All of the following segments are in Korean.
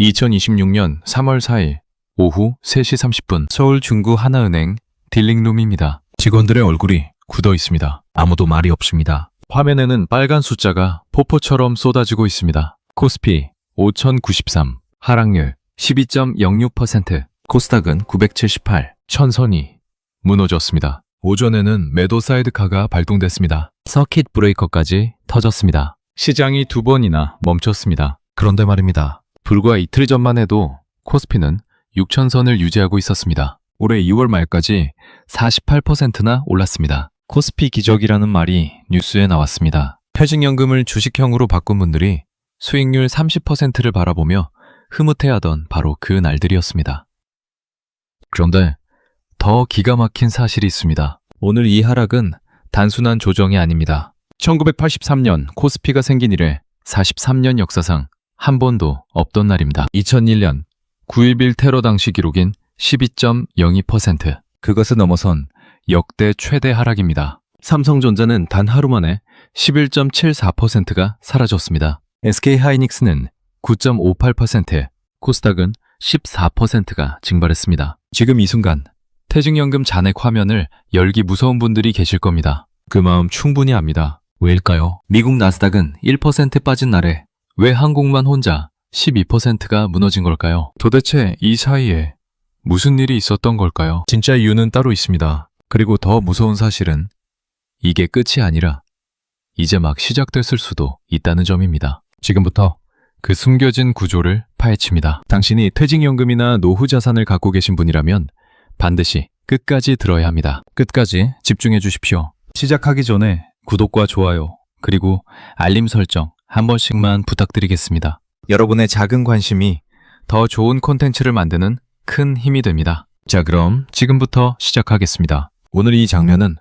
2026년 3월 4일 오후 3시 30분 서울 중구 하나은행 딜링룸입니다. 직원들의 얼굴이 굳어 있습니다. 아무도 말이 없습니다. 화면에는 빨간 숫자가 폭포처럼 쏟아지고 있습니다. 코스피 5093, 하락률 12.06%, 코스닥은 978, 천선이 무너졌습니다. 오전에는 매도 사이드카가 발동됐습니다. 서킷 브레이커까지 터졌습니다. 시장이 두 번이나 멈췄습니다. 그런데 말입니다. 불과 이틀 전만 해도 코스피는 6천선을 유지하고 있었습니다. 올해 2월 말까지 48%나 올랐습니다. 코스피 기적이라는 말이 뉴스에 나왔습니다. 퇴직연금을 주식형으로 바꾼 분들이 수익률 30%를 바라보며 흐뭇해하던 바로 그 날들이었습니다. 그런데 더 기가 막힌 사실이 있습니다. 오늘 이 하락은 단순한 조정이 아닙니다. 1983년 코스피가 생긴 이래 43년 역사상 한 번도 없던 날입니다. 2001년 9.11 테러 당시 기록인 12.02%. 그것을 넘어선 역대 최대 하락입니다. 삼성전자는 단 하루 만에 11.74%가 사라졌습니다. SK하이닉스는 9.58%, 코스닥은 14%가 증발했습니다. 지금 이 순간 퇴직연금 잔액 화면을 열기 무서운 분들이 계실 겁니다. 그 마음 충분히 압니다. 왜일까요? 미국 나스닥은 1% 빠진 날에 왜 한국만 혼자 12%가 무너진 걸까요? 도대체 이 사이에 무슨 일이 있었던 걸까요? 진짜 이유는 따로 있습니다. 그리고 더 무서운 사실은 이게 끝이 아니라 이제 막 시작됐을 수도 있다는 점입니다. 지금부터 그 숨겨진 구조를 파헤칩니다. 당신이 퇴직연금이나 노후 자산을 갖고 계신 분이라면 반드시 끝까지 들어야 합니다. 끝까지 집중해 주십시오. 시작하기 전에 구독과 좋아요, 그리고 알림 설정 한 번씩만 부탁드리겠습니다. 여러분의 작은 관심이 더 좋은 콘텐츠를 만드는 큰 힘이 됩니다. 자, 그럼 지금부터 시작하겠습니다. 오늘 이 장면은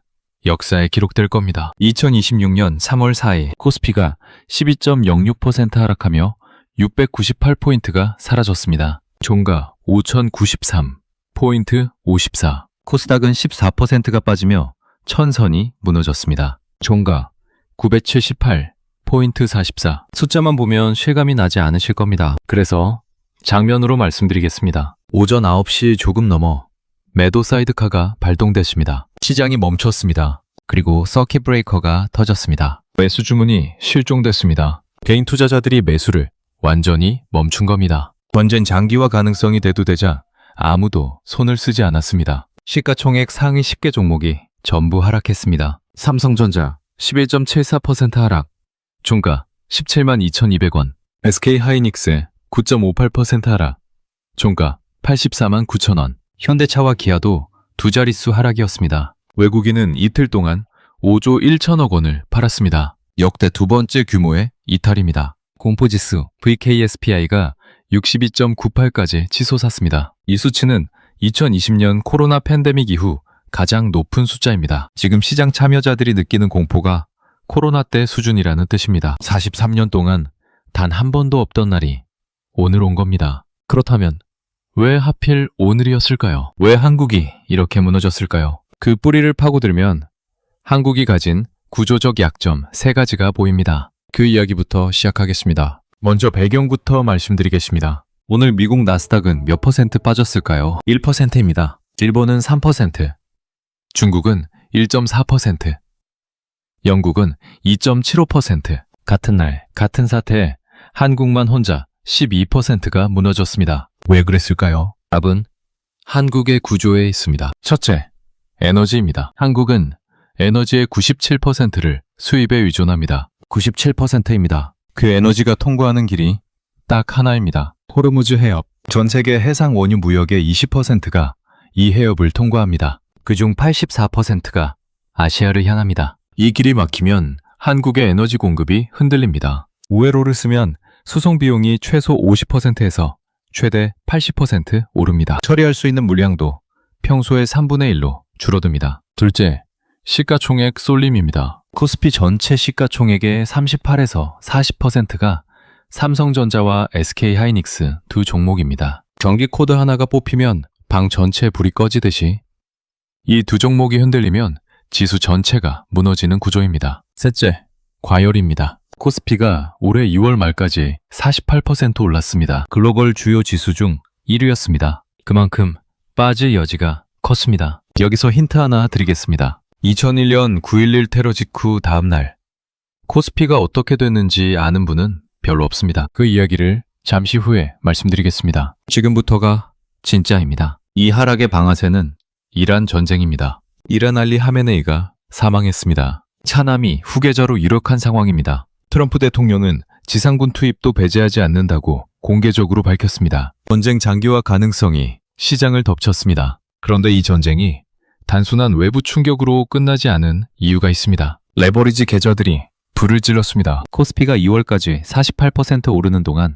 역사에 기록될 겁니다. 2026년 3월 4일 코스피가 12.06% 하락하며 698포인트가 사라졌습니다. 종가 5093, 포인트 54, 코스닥은 14%가 빠지며 천선이 무너졌습니다. 종가 978, 포인트 44. 숫자만 보면 실감이 나지 않으실 겁니다. 그래서 장면으로 말씀드리겠습니다. 오전 9시 조금 넘어 매도 사이드카가 발동됐습니다. 시장이 멈췄습니다. 그리고 서킷 브레이커가 터졌습니다. 매수 주문이 실종됐습니다. 개인 투자자들이 매수를 완전히 멈춘 겁니다. 전쟁 장기화 가능성이 대두되자 아무도 손을 쓰지 않았습니다. 시가총액 상위 10개 종목이 전부 하락했습니다. 삼성전자 11.74% 하락, 종가 172,200원. SK하이닉스 9.58% 하락, 종가 849,000원. 현대차와 기아도 두 자릿수 하락이었습니다. 외국인은 이틀 동안 5조 1천억 원을 팔았습니다. 역대 두 번째 규모의 이탈입니다. 공포지수 VKSPI가 62.98까지 치솟았습니다. 이 수치는 2020년 코로나 팬데믹 이후 가장 높은 숫자입니다. 지금 시장 참여자들이 느끼는 공포가 코로나 때 수준이라는 뜻입니다. 43년 동안 단 한 번도 없던 날이 오늘 온 겁니다. 그렇다면 왜 하필 오늘이었을까요? 왜 한국이 이렇게 무너졌을까요? 그 뿌리를 파고들면 한국이 가진 구조적 약점 3가지가 보입니다. 그 이야기부터 시작하겠습니다. 먼저 배경부터 말씀드리겠습니다. 오늘 미국 나스닥은 몇 퍼센트 빠졌을까요? 1%입니다. 일본은 3%, 중국은 1.4%, 영국은 2.75%. 같은 날, 같은 사태에 한국만 혼자 12%가 무너졌습니다. 왜 그랬을까요? 답은 한국의 구조에 있습니다. 첫째, 에너지입니다. 한국은 에너지의 97%를 수입에 의존합니다. 97%입니다. 그 에너지가 통과하는 길이 딱 하나입니다. 호르무즈 해협. 전 세계 해상 원유 무역의 20%가 이 해협을 통과합니다. 그중 84%가 아시아를 향합니다. 이 길이 막히면 한국의 에너지 공급이 흔들립니다. 우회로를 쓰면 수송 비용이 최소 50%에서 최대 80% 오릅니다. 처리할 수 있는 물량도 평소의 3분의 1로 줄어듭니다. 둘째, 시가총액 쏠림입니다. 코스피 전체 시가총액의 38에서 40%가 삼성전자와 SK하이닉스 두 종목입니다. 전기 코드 하나가 뽑히면 방 전체에 불이 꺼지듯이 이 두 종목이 흔들리면 지수 전체가 무너지는 구조입니다. 셋째, 과열입니다. 코스피가 올해 6월 말까지 48% 올랐습니다. 글로벌 주요 지수 중 1위였습니다. 그만큼 빠질 여지가 컸습니다. 여기서 힌트 하나 드리겠습니다. 2001년 9.11 테러 직후 다음 날 코스피가 어떻게 됐는지 아는 분은 별로 없습니다. 그 이야기를 잠시 후에 말씀드리겠습니다. 지금부터가 진짜입니다. 이 하락의 방아쇠는 이란 전쟁입니다. 이란 알리 하메네이가 사망했습니다. 차남이 후계자로 유력한 상황입니다. 트럼프 대통령은 지상군 투입도 배제하지 않는다고 공개적으로 밝혔습니다. 전쟁 장기화 가능성이 시장을 덮쳤습니다. 그런데 이 전쟁이 단순한 외부 충격으로 끝나지 않은 이유가 있습니다. 레버리지 계좌들이 불을 질렀습니다. 코스피가 2월까지 48% 오르는 동안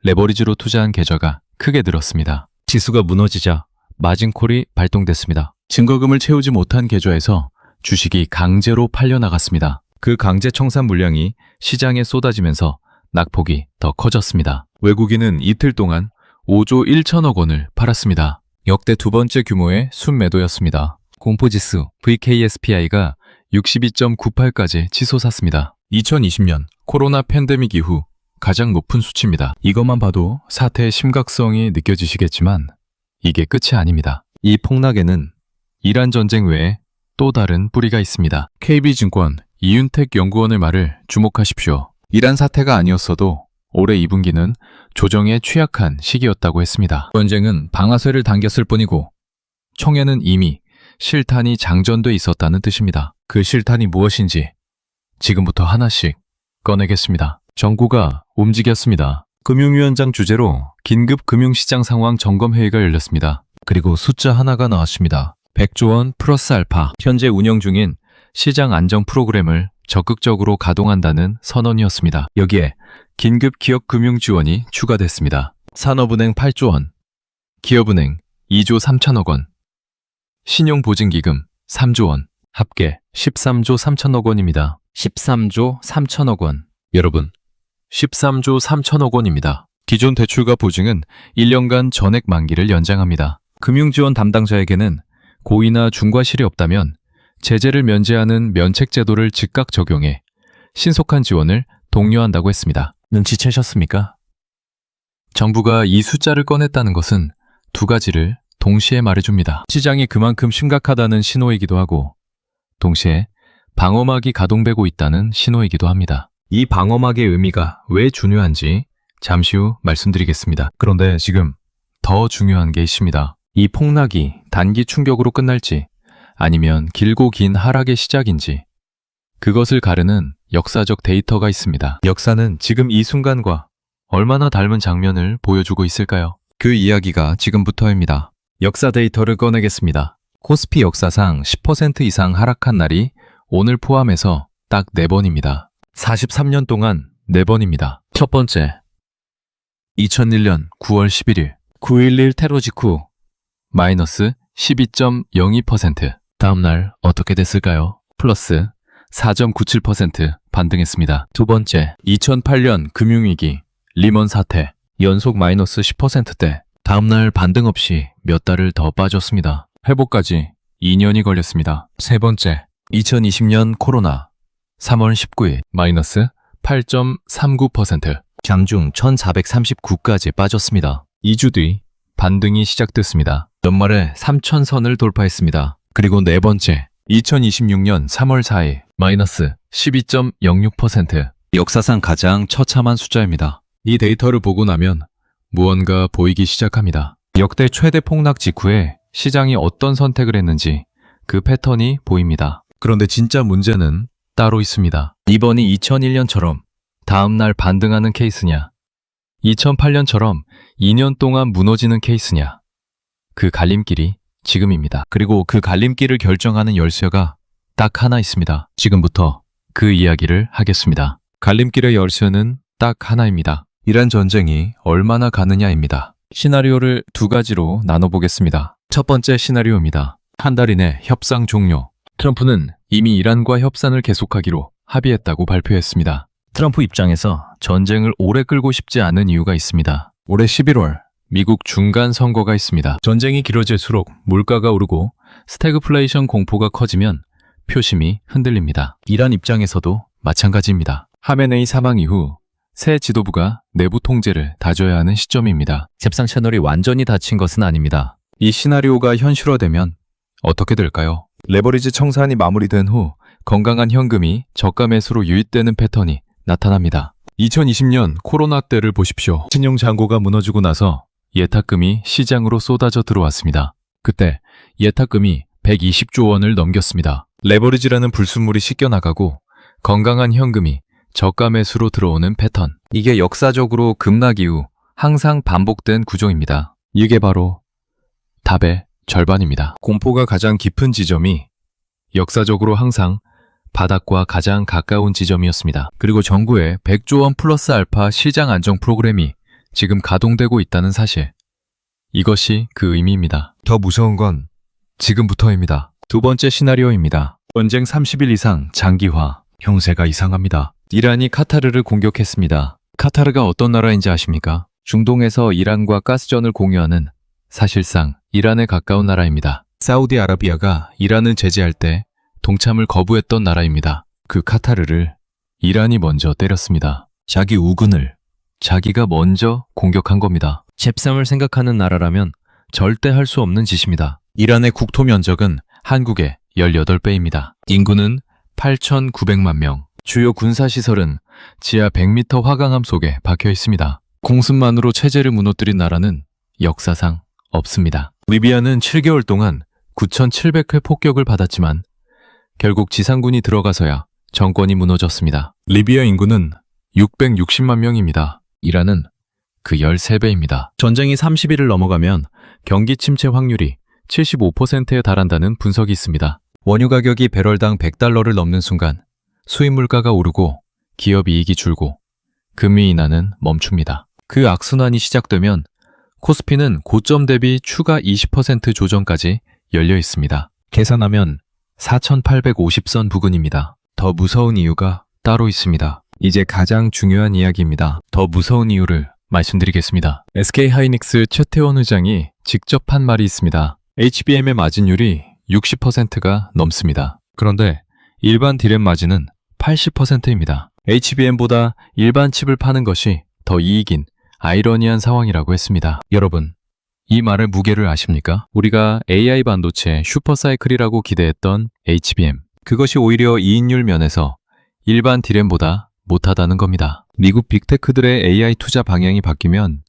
레버리지로 투자한 계좌가 크게 늘었습니다. 지수가 무너지자 마진콜이 발동됐습니다. 증거금을 채우지 못한 계좌에서 주식이 강제로 팔려나갔습니다. 그 강제 청산 물량이 시장에 쏟아지면서 낙폭이 더 커졌습니다. 외국인은 이틀 동안 5조 1천억 원을 팔았습니다. 역대 두 번째 규모의 순매도였습니다. 공포지수 VKSPI가 62.98까지 치솟았습니다. 2020년 코로나 팬데믹 이후 가장 높은 수치입니다. 이것만 봐도 사태의 심각성이 느껴지시겠지만 이게 끝이 아닙니다. 이 폭락에는 이란 전쟁 외에 또 다른 뿌리가 있습니다. KB증권 이윤택 연구원의 말을 주목하십시오. 이란 사태가 아니었어도 올해 2분기는 조정에 취약한 시기였다고 했습니다. 전쟁은 방아쇠를 당겼을 뿐이고 총에는 이미 실탄이 장전돼 있었다는 뜻입니다. 그 실탄이 무엇인지 지금부터 하나씩 꺼내겠습니다. 정부가 움직였습니다. 금융위원장 주재로 긴급 금융시장 상황 점검회의가 열렸습니다. 그리고 숫자 하나가 나왔습니다. 100조 원 플러스 알파. 현재 운영 중인 시장 안정 프로그램을 적극적으로 가동한다는 선언이었습니다. 여기에 긴급 기업 금융 지원이 추가됐습니다. 산업은행 8조 원, 기업은행 2조 3천억 원, 신용보증기금 3조 원, 합계 13조 3천억 원입니다. 13조 3천억 원. 여러분, 13조 3천억 원입니다. 기존 대출과 보증은 1년간 전액 만기를 연장합니다. 금융지원 담당자에게는 고의나 중과실이 없다면 제재를 면제하는 면책 제도를 즉각 적용해 신속한 지원을 독려한다고 했습니다. 눈치채셨습니까? 정부가 이 숫자를 꺼냈다는 것은 두 가지를 동시에 말해줍니다. 시장이 그만큼 심각하다는 신호이기도 하고 동시에 방어막이 가동되고 있다는 신호이기도 합니다. 이 방어막의 의미가 왜 중요한지 잠시 후 말씀드리겠습니다. 그런데 지금 더 중요한 게 있습니다. 이 폭락이 단기 충격으로 끝날지 아니면 길고 긴 하락의 시작인지 그것을 가르는 역사적 데이터가 있습니다. 역사는 지금 이 순간과 얼마나 닮은 장면을 보여주고 있을까요? 그 이야기가 지금부터입니다. 역사 데이터를 꺼내겠습니다. 코스피 역사상 10% 이상 하락한 날이 오늘 포함해서 딱 4번입니다. 43년 동안 4번입니다. 첫 번째, 2001년 9월 11일 9.11 테러 직후 마이너스 12.02%. 다음날 어떻게 됐을까요? 플러스 4.97% 반등했습니다. 두 번째, 2008년 금융위기 리먼 사태 연속 마이너스 10%대. 다음날 반등 없이 몇 달을 더 빠졌습니다. 회복까지 2년이 걸렸습니다. 세 번째, 2020년 코로나 3월 19일 마이너스 8.39%. 장중 1439까지 빠졌습니다. 2주 뒤 반등이 시작됐습니다. 연말에 3,000선을 돌파했습니다. 그리고 네 번째, 2026년 3월 4일 마이너스 12.06%. 역사상 가장 처참한 숫자입니다. 이 데이터를 보고 나면 무언가 보이기 시작합니다. 역대 최대 폭락 직후에 시장이 어떤 선택을 했는지 그 패턴이 보입니다. 그런데 진짜 문제는 따로 있습니다. 이번이 2001년처럼 다음날 반등하는 케이스냐, 2008년처럼 2년 동안 무너지는 케이스냐, 그 갈림길이 지금입니다. 그리고 그 갈림길을 결정하는 열쇠가 딱 하나 있습니다. 지금부터 그 이야기를 하겠습니다. 갈림길의 열쇠는 딱 하나입니다. 이란 전쟁이 얼마나 가느냐입니다. 시나리오를 두 가지로 나눠보겠습니다. 첫 번째 시나리오입니다. 한 달 이내 협상 종료. 트럼프는 이미 이란과 협상을 계속하기로 합의했다고 발표했습니다. 트럼프 입장에서 전쟁을 오래 끌고 싶지 않은 이유가 있습니다. 올해 11월 미국 중간 선거가 있습니다. 전쟁이 길어질수록 물가가 오르고 스태그플레이션 공포가 커지면 표심이 흔들립니다. 이란 입장에서도 마찬가지입니다. 하메네이 사망 이후 새 지도부가 내부 통제를 다져야 하는 시점입니다. 잽상 채널이 완전히 닫힌 것은 아닙니다. 이 시나리오가 현실화되면 어떻게 될까요? 레버리지 청산이 마무리된 후 건강한 현금이 저가 매수로 유입되는 패턴이 나타납니다. 2020년 코로나 때를 보십시오. 신용 잔고가 무너지고 나서 예탁금이 시장으로 쏟아져 들어왔습니다. 그때 예탁금이 120조 원을 넘겼습니다. 레버리지라는 불순물이 씻겨나가고 건강한 현금이 저가 매수로 들어오는 패턴. 이게 역사적으로 급락 이후 항상 반복된 구조입니다. 이게 바로 답의 절반입니다. 공포가 가장 깊은 지점이 역사적으로 항상 바닥과 가장 가까운 지점이었습니다. 그리고 정부의 100조 원 플러스 알파 시장 안정 프로그램이 지금 가동되고 있다는 사실. 이것이 그 의미입니다. 더 무서운 건 지금부터입니다. 두 번째 시나리오입니다. 전쟁 30일 이상 장기화. 형세가 이상합니다. 이란이 카타르를 공격했습니다. 카타르가 어떤 나라인지 아십니까? 중동에서 이란과 가스전을 공유하는 사실상 이란에 가까운 나라입니다. 사우디아라비아가 이란을 제재할 때 동참을 거부했던 나라입니다. 그 카타르를 이란이 먼저 때렸습니다. 자기 우군을 자기가 먼저 공격한 겁니다. 잽삼을 생각하는 나라라면 절대 할 수 없는 짓입니다. 이란의 국토 면적은 한국의 18배입니다. 인구는 8,900만 명. 주요 군사시설은 지하 100m 화강암 속에 박혀 있습니다. 공습만으로 체제를 무너뜨린 나라는 역사상 없습니다. 리비아는 7개월 동안 9,700회 폭격을 받았지만 결국 지상군이 들어가서야 정권이 무너졌습니다. 리비아 인구는 660만 명입니다. 이란은 그 13배입니다. 전쟁이 30일을 넘어가면 경기 침체 확률이 75%에 달한다는 분석이 있습니다. 원유 가격이 배럴당 $100를 넘는 순간 수입 물가가 오르고 기업 이익이 줄고 금리 인하는 멈춥니다. 그 악순환이 시작되면 코스피는 고점 대비 추가 20% 조정까지 열려 있습니다. 계산하면 4,850선 부근입니다. 더 무서운 이유가 따로 있습니다. 이제 가장 중요한 이야기입니다. 더 무서운 이유를 말씀드리겠습니다. SK하이닉스 최태원 의장이 직접 한 말이 있습니다. HBM의 마진율이 60%가 넘습니다. 그런데 일반 디램 마진은 80%입니다. HBM보다 일반 칩을 파는 것이 더 이익인 아이러니한 상황이라고 했습니다. 여러분, 이 말의 무게를 아십니까? 우리가 AI 반도체 슈퍼사이클이라고 기대했던 HBM, 그것이 오히려 이익률 면에서 일반 디램보다 못하다는 겁니다. 미국 빅테크들의 AI 투자 방향이 바뀌면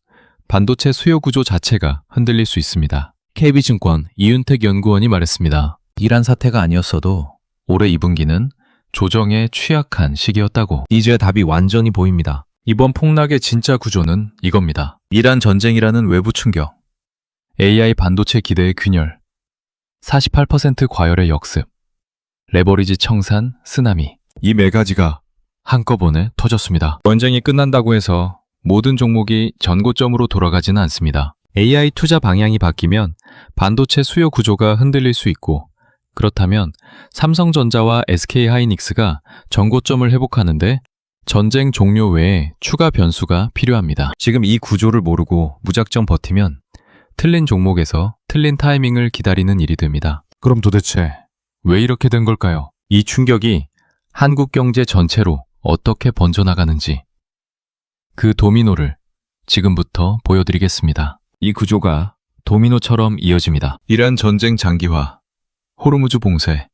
반도체 수요 구조 자체가 흔들릴 수 있습니다. KB증권 이윤택 연구원이 말했습니다. 이란 사태가 아니었어도 올해 2분기는 조정에 취약한 시기였다고. 이제 답이 완전히 보입니다. 이번 폭락의 진짜 구조는 이겁니다. 이란 전쟁이라는 외부 충격, AI 반도체 기대의 균열, 48% 과열의 역습, 레버리지 청산, 쓰나미. 이 네 가지가 한꺼번에 터졌습니다. 전쟁이 끝난다고 해서 모든 종목이 전고점으로 돌아가지는 않습니다. AI 투자 방향이 바뀌면 반도체 수요 구조가 흔들릴 수 있고, 그렇다면 삼성전자와 SK하이닉스가 전고점을 회복하는데 전쟁 종료 외에 추가 변수가 필요합니다. 지금 이 구조를 모르고 무작정 버티면 틀린 종목에서 틀린 타이밍을 기다리는 일이 됩니다. 그럼 도대체 왜 이렇게 된 걸까요? 이 충격이 한국 경제 전체로 어떻게 번져나가는지 그 도미노를 지금부터 보여드리겠습니다. 이 구조가 도미노처럼 이어집니다. 이란 전쟁 장기화, 호르무즈 봉쇄,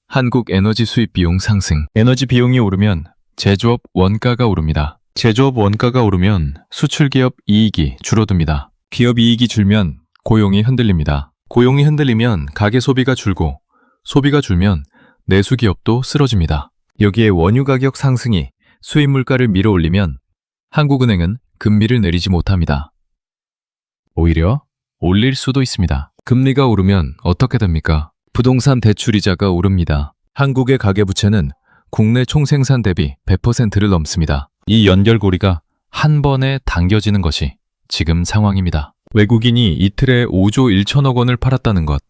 한국 에너지 수입 비용 상승. 에너지 비용이 오르면 제조업 원가가 오릅니다. 제조업 원가가 오르면 수출 기업 이익이 줄어듭니다. 기업 이익이 줄면 고용이 흔들립니다. 고용이 흔들리면 가계 소비가 줄고, 소비가 줄면 내수 기업도 쓰러집니다. 여기에 원유 가격 상승이 수입 물가를 밀어올리면 한국은행은 금리를 내리지 못합니다. 오히려 올릴 수도 있습니다. 금리가 오르면 어떻게 됩니까? 부동산 대출이자가 오릅니다. 한국의 가계부채는 국내 총생산 대비 100%를 넘습니다. 이 연결고리가 한 번에 당겨지는 것이 지금 상황입니다. 외국인이 이틀에 5조 1천억 원을 팔았다는 것.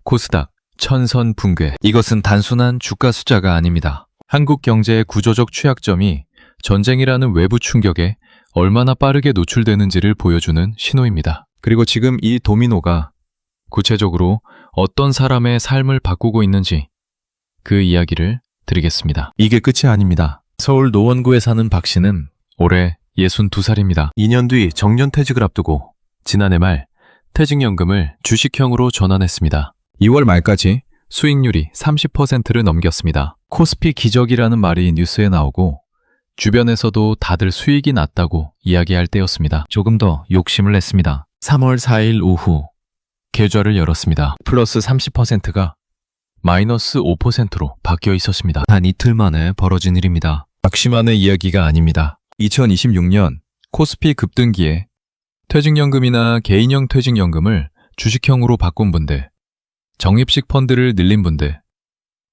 코스닥 천선 붕괴. 이것은 단순한 주가 숫자가 아닙니다. 한국 경제의 구조적 취약점이 전쟁이라는 외부 충격에 얼마나 빠르게 노출되는지를 보여주는 신호입니다. 그리고 지금 이 도미노가 구체적으로 어떤 사람의 삶을 바꾸고 있는지 그 이야기를 드리겠습니다. 이게 끝이 아닙니다. 서울 노원구에 사는 박 씨는 올해 62살입니다. 2년 뒤 정년퇴직을 앞두고 지난해 말 퇴직연금을 주식형으로 전환했습니다. 2월 말까지 수익률이 30%를 넘겼습니다. 코스피 기적이라는 말이 뉴스에 나오고 주변에서도 다들 수익이 났다고 이야기할 때였습니다. 조금 더 욕심을 냈습니다. 3월 4일 오후 계좌를 열었습니다. 플러스 30%가 마이너스 5%로 바뀌어 있었습니다. 단 이틀 만에 벌어진 일입니다. 박 씨만의 이야기가 아닙니다. 2026년 코스피 급등기에 퇴직연금이나 개인형 퇴직연금을 주식형으로 바꾼 분들, 적립식 펀드를 늘린 분들,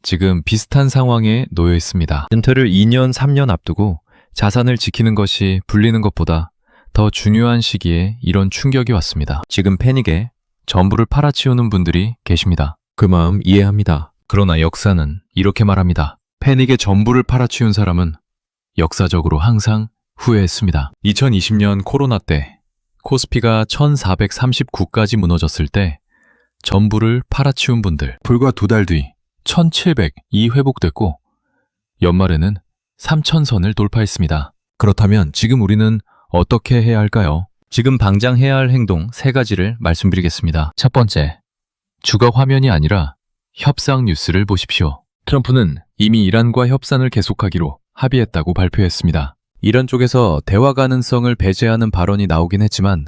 지금 비슷한 상황에 놓여 있습니다. 은퇴를 2년, 3년 앞두고 자산을 지키는 것이 불리는 것보다 더 중요한 시기에 이런 충격이 왔습니다. 지금 패닉에 전부를 팔아치우는 분들이 계십니다. 그 마음 이해합니다. 그러나 역사는 이렇게 말합니다. 패닉에 전부를 팔아치운 사람은 역사적으로 항상 후회했습니다. 2020년 코로나 때 코스피가 1439까지 무너졌을 때 전부를 팔아치운 분들, 불과 2달 뒤 1700이 회복됐고 연말에는 3000선을 돌파했습니다. 그렇다면 지금 우리는 어떻게 해야 할까요? 지금 당장 해야 할 행동 3가지를 말씀드리겠습니다. 첫 번째, 주가 화면이 아니라 협상 뉴스를 보십시오. 트럼프는 이미 이란과 협상을 계속하기로 합의했다고 발표했습니다. 이란 쪽에서 대화 가능성을 배제하는 발언이 나오긴 했지만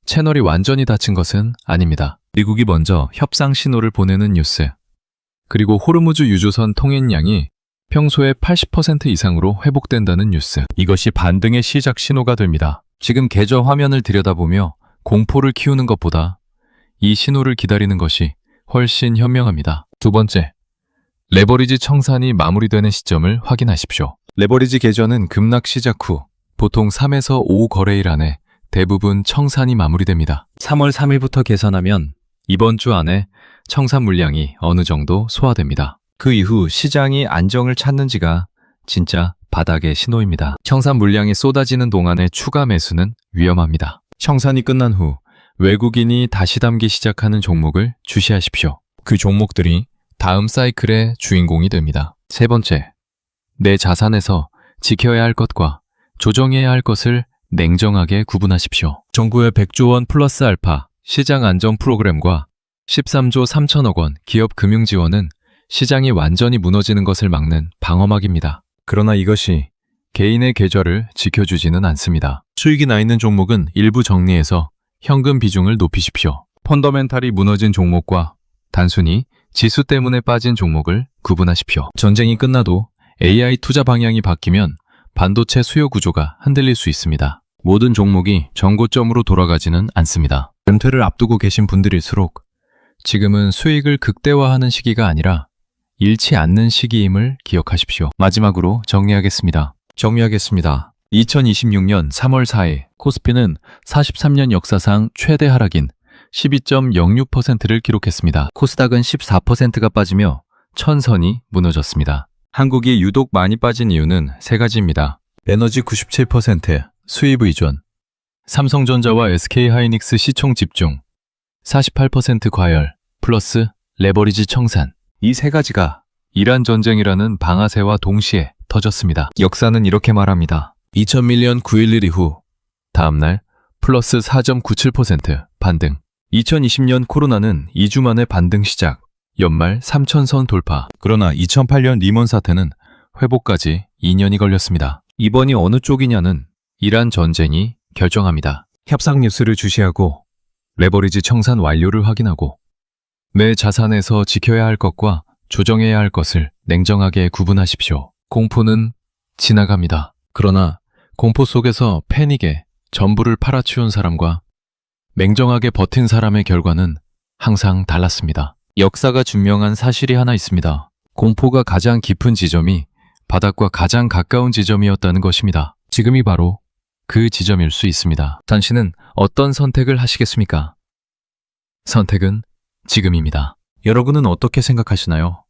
채널이 완전히 닫힌 것은 아닙니다. 미국이 먼저 협상 신호를 보내는 뉴스, 그리고 호르무즈 유조선 통행량이 평소의 80% 이상으로 회복된다는 뉴스, 이것이 반등의 시작 신호가 됩니다. 지금 계좌 화면을 들여다보며 공포를 키우는 것보다 이 신호를 기다리는 것이 훨씬 현명합니다. 두 번째, 레버리지 청산이 마무리되는 시점을 확인하십시오. 레버리지 계좌는 급락 시작 후 보통 3에서 5 거래일 안에 대부분 청산이 마무리됩니다. 3월 3일부터 계산하면 이번 주 안에 청산 물량이 어느 정도 소화됩니다. 그 이후 시장이 안정을 찾는지가 진짜 바닥의 신호입니다. 청산 물량이 쏟아지는 동안의 추가 매수는 위험합니다. 청산이 끝난 후 외국인이 다시 담기 시작하는 종목을 주시하십시오. 그 종목들이 다음 사이클의 주인공이 됩니다. 세 번째, 내 자산에서 지켜야 할 것과 조정해야 할 것을 냉정하게 구분하십시오. 정부의 100조 원 플러스 알파 시장 안정 프로그램과 13조 3천억 원 기업 금융 지원은 시장이 완전히 무너지는 것을 막는 방어막입니다. 그러나 이것이 개인의 계좌를 지켜주지는 않습니다. 수익이 나 있는 종목은 일부 정리해서 현금 비중을 높이십시오. 펀더멘탈이 무너진 종목과 단순히 지수 때문에 빠진 종목을 구분하십시오. 전쟁이 끝나도 AI 투자 방향이 바뀌면 반도체 수요 구조가 흔들릴 수 있습니다. 모든 종목이 정고점으로 돌아가지는 않습니다. 은퇴를 앞두고 계신 분들일수록 지금은 수익을 극대화하는 시기가 아니라 잃지 않는 시기임을 기억하십시오. 마지막으로 정리하겠습니다. 2026년 3월 4일 코스피는 43년 역사상 최대 하락인 12.06%를 기록했습니다. 코스닥은 14%가 빠지며 천선이 무너졌습니다. 한국이 유독 많이 빠진 이유는 3가지입니다. 에너지 97%, 수입 의존, 삼성전자와 SK하이닉스 시총 집중, 48% 과열, 플러스 레버리지 청산. 이 3가지가 이란 전쟁이라는 방아쇠와 동시에 터졌습니다. 역사는 이렇게 말합니다. 2001년 9.11 이후 다음날 플러스 4.97% 반등. 2020년 코로나는 2주 만에 반등 시작, 연말 3천선 돌파. 그러나 2008년 리먼 사태는 회복까지 2년이 걸렸습니다. 이번이 어느 쪽이냐는 이란 전쟁이 결정합니다. 협상 뉴스를 주시하고 레버리지 청산 완료를 확인하고 내 자산에서 지켜야 할 것과 조정해야 할 것을 냉정하게 구분하십시오. 공포는 지나갑니다. 그러나 공포 속에서 패닉에 전부를 팔아치운 사람과 냉정하게 버틴 사람의 결과는 항상 달랐습니다. 역사가 증명한 사실이 하나 있습니다. 공포가 가장 깊은 지점이 바닥과 가장 가까운 지점이었다는 것입니다. 지금이 바로 그 지점일 수 있습니다. 당신은 어떤 선택을 하시겠습니까? 선택은 지금입니다. 여러분은 어떻게 생각하시나요?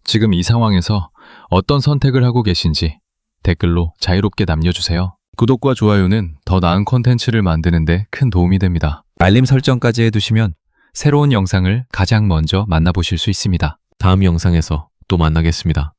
지금 이 상황에서 어떤 선택을 하고 계신지 댓글로 자유롭게 남겨주세요. 구독과 좋아요는 더 나은 콘텐츠를 만드는 데 큰 도움이 됩니다. 알림 설정까지 해두시면 새로운 영상을 가장 먼저 만나보실 수 있습니다. 다음 영상에서 또 만나겠습니다.